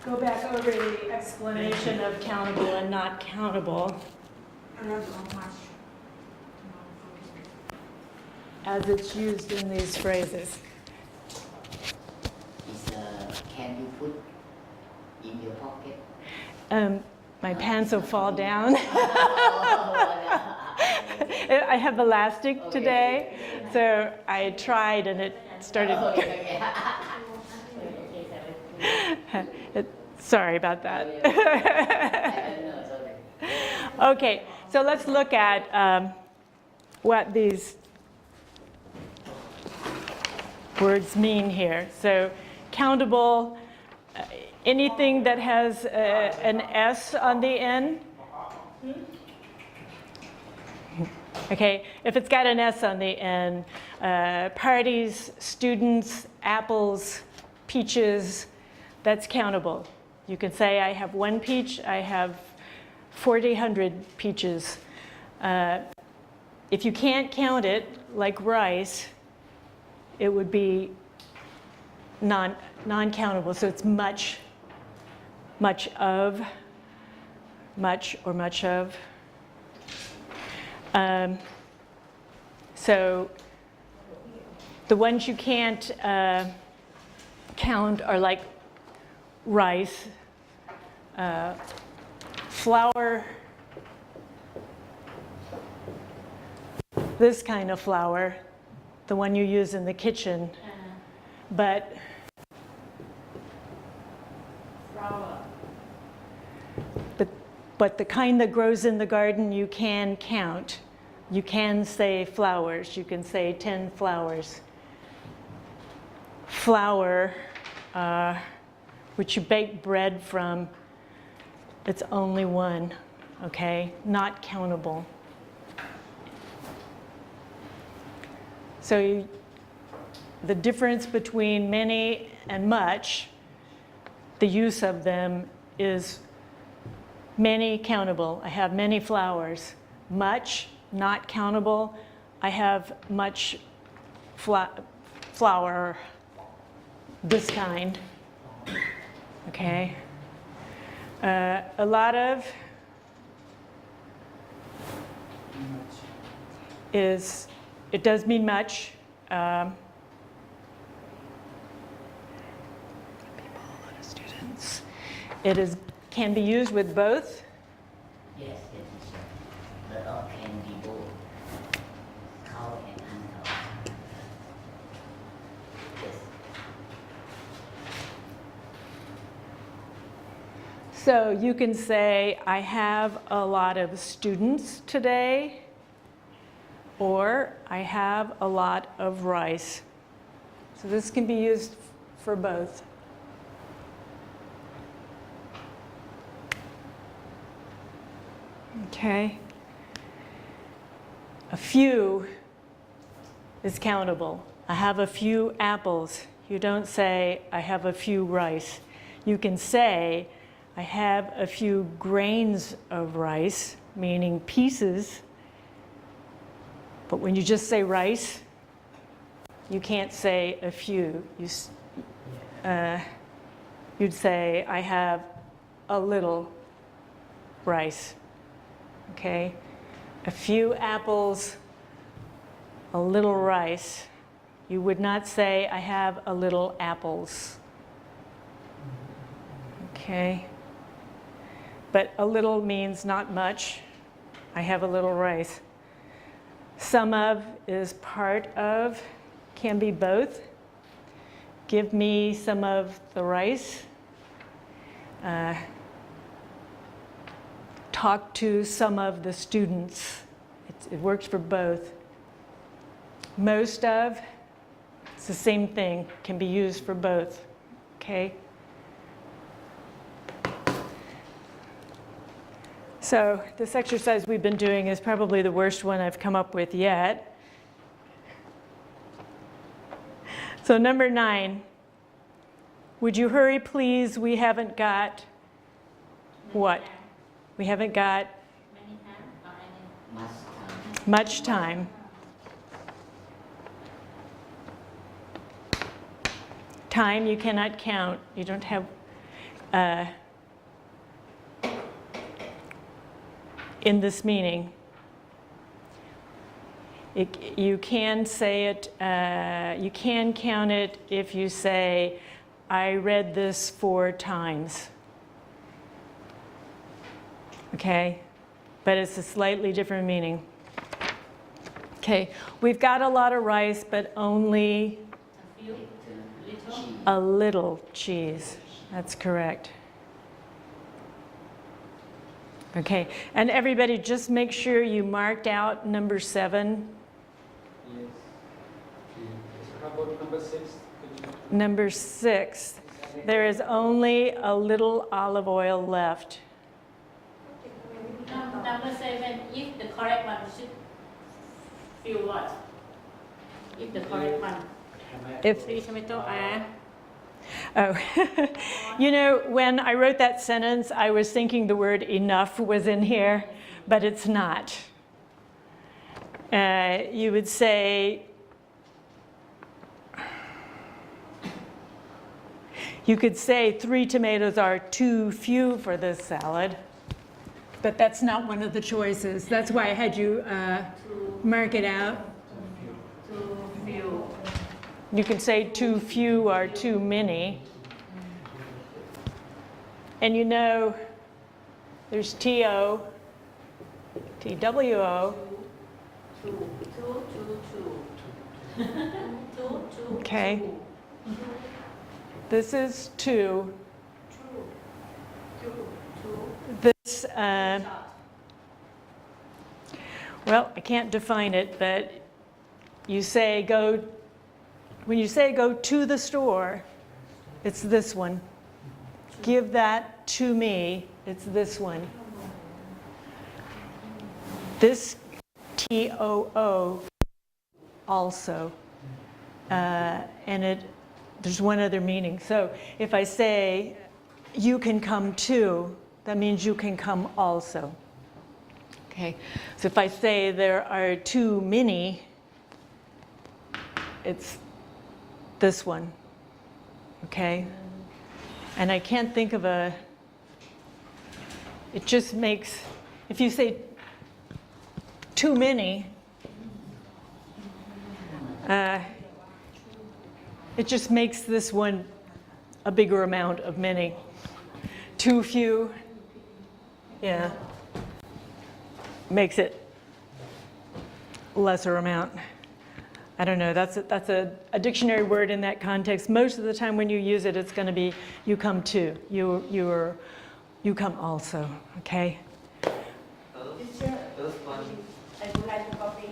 go back over the explanation of countable and not countable as it's used in these phrases. Can you put in your pocket? My pants will fall down. I have elastic today, so I tried and it started. Sorry about that. Okay, so let's look at what these words mean here. So countable, anything that has an S on the end. Okay, if it's got an S on the end, parties, students, apples, peaches, that's countable. You can say I have 1 peach, I have 4,000 peaches. If you can't count it, like rice, it would be non-countable. So it's much, much of, much or much of. So the ones you can't count are like rice, flour, this kind of flour, the one you use in the kitchen, but the kind that grows in the garden you can count. You can say flowers. You can say 10 flowers. Flour, which you bake bread from, it's only 1, okay? Not countable. So the difference between many and much, the use of them is many countable. I have many flowers. Much, not countable. I have much flour, this kind. Okay. A lot of is, it does mean much. People, a lot of students. It is, can be used with both. Yes, yes, but all can be both. Count and uncount. Yes. So you can say, I have a lot of students today, or I have a lot of rice. So this can be used for both. Okay. A few is countable. I have a few apples. You don't say, I have a few rice. You can say, I have a few grains of rice, meaning pieces. But when you just say rice, you can't say a few. You'd say, I have a little rice. Okay? A few apples, a little rice. You would not say, I have a little apples. Okay? But a little means not much. I have a little rice. Some of is part of, can be both. Give me some of the rice. Talk to some of the students. It works for both. Most of, it's the same thing, can be used for both. Okay? So this exercise we've been doing is probably the worst one I've come up with yet. So number 9, would you hurry please? We haven't got what? We haven't got much time. Time you cannot count. You don't have, in this meaning. You can say it, you can count it if you say, I read this 4 times. Okay? But it's a slightly different meaning. Okay, we've got a lot of rice, but only a little cheese. That's correct. Okay, and everybody just make sure you marked out number 7. Yes. How about number 6? Number 6, there is only a little olive oil left. Number 7, if the correct one should feel what? If the correct one. If, 3 tomato are. oh, you know, when I wrote that sentence, I was thinking the word enough was in here, but it's not. You would say, you could say 3 tomatoes are too few for this salad, but that's not one of the choices. That's why I had you mark it out. Too few. You can say too few or too many. And you know, there's T-O, T-W-O. Two. Okay. This is 2. This, well, I can't define it, but you say go, when you say go to the store, it's this one. Give that to me, it's this one. This T-O-O also, and there's one other meaning. So if I say you can come too, that means you can come also. Okay, so if I say there are too many, it's this one, okay? And I can't think of it just makes, if you say too many, it just makes this one a bigger amount of many. Too few, yeah, makes it lesser amount. I don't know, that's a dictionary word in that context. Most of the time when you use it, it's going to be you come too, you come also, okay? Teacher, I would like to copy.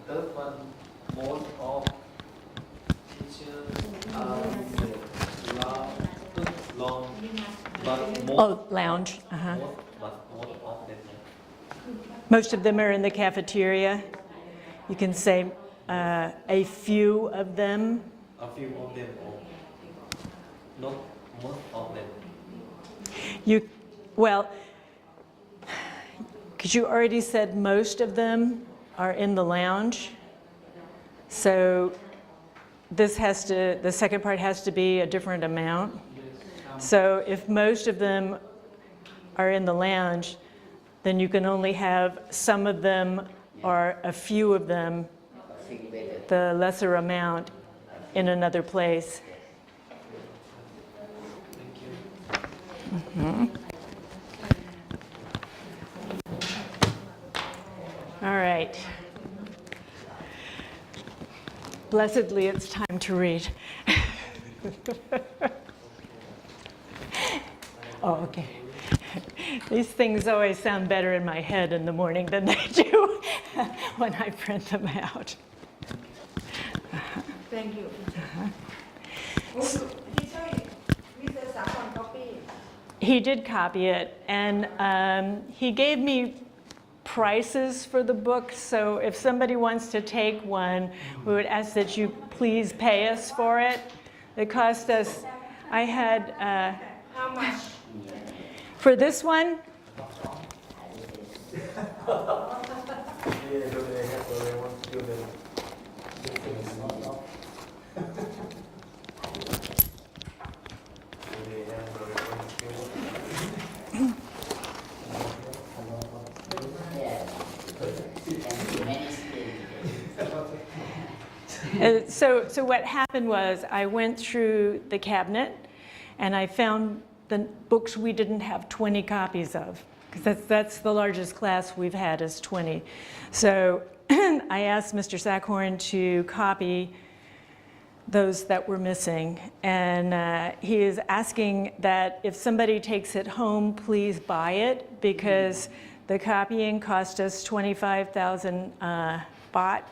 Third one, most of teachers are long, but most, Oh, lounge, uh-huh. most of them. Most of them are in the cafeteria. You can say a few of them. A few of them, or not most of them. Well, because you already said most of them are in the lounge. So this has to, the second part has to be a different amount. So if most of them are in the lounge, then you can only have some of them or a few of them, the lesser amount, in another place. Mm-hmm. All right. Blessedly, it's time to read. Oh, okay. These things always sound better in my head in the morning than they do when I print them out. Thank you. Teacher, Mr. Sakon copy. He did copy it, and he gave me prices for the book, so if somebody wants to take one, we would ask that you please pay us for it. It cost us, I had, How much? for this one, So what happened was I went through the cabinet and I found the books we didn't have 20 copies of, because that's the largest class we've had is 20. So I asked Mr. Sackhorn to copy those that were missing. And he is asking that if somebody takes it home, please buy it, because the copying cost us 25,000 baht.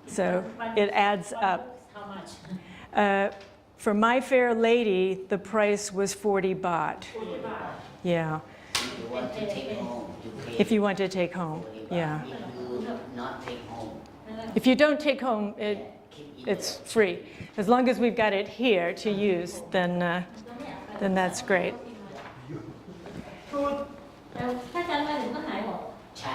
So it adds up. How much? For My Fair Lady, the price was 40 baht. 40 baht. Yeah, If you want to take home, you pay if you want to take home. 40 baht. Yeah. If you not take home, If you don't take home, keep it. it's free. As long as we've got it here to use, then that's great. พูดแล้วถ้าอาจารย์มาถึงก็หายหมด ใช่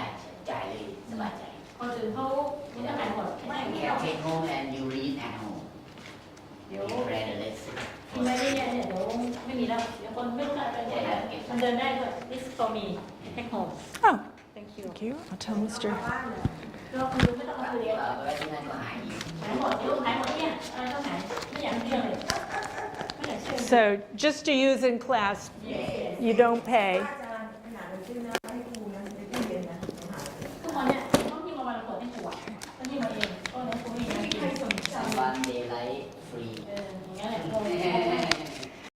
จ่ายเลยสบายใจ คนอื่นเขาไม่ได้หายหมดไม่ You ไม่ can เอา take home and you read at home. เดี๋ยว You read the lesson. ที่ไม่ได้เนี่ยเดี๋ยวไม่มีแล้วเดี๋ยวคนไม่รู้อะไรไปไหนมันเดินได้ด้วย This for me take home Oh, thank you thank you. I'll tell Mr. เราคือไม่ต้องมาคือเดียว ไว้ที่นั่นก็หายอีก หายหมดเดี๋ยวหายหมดเนี่ยอะไรต้องหายไม่อยากเชื่อเลยไม่อยากเชื่อ So just to use in class, you don't pay.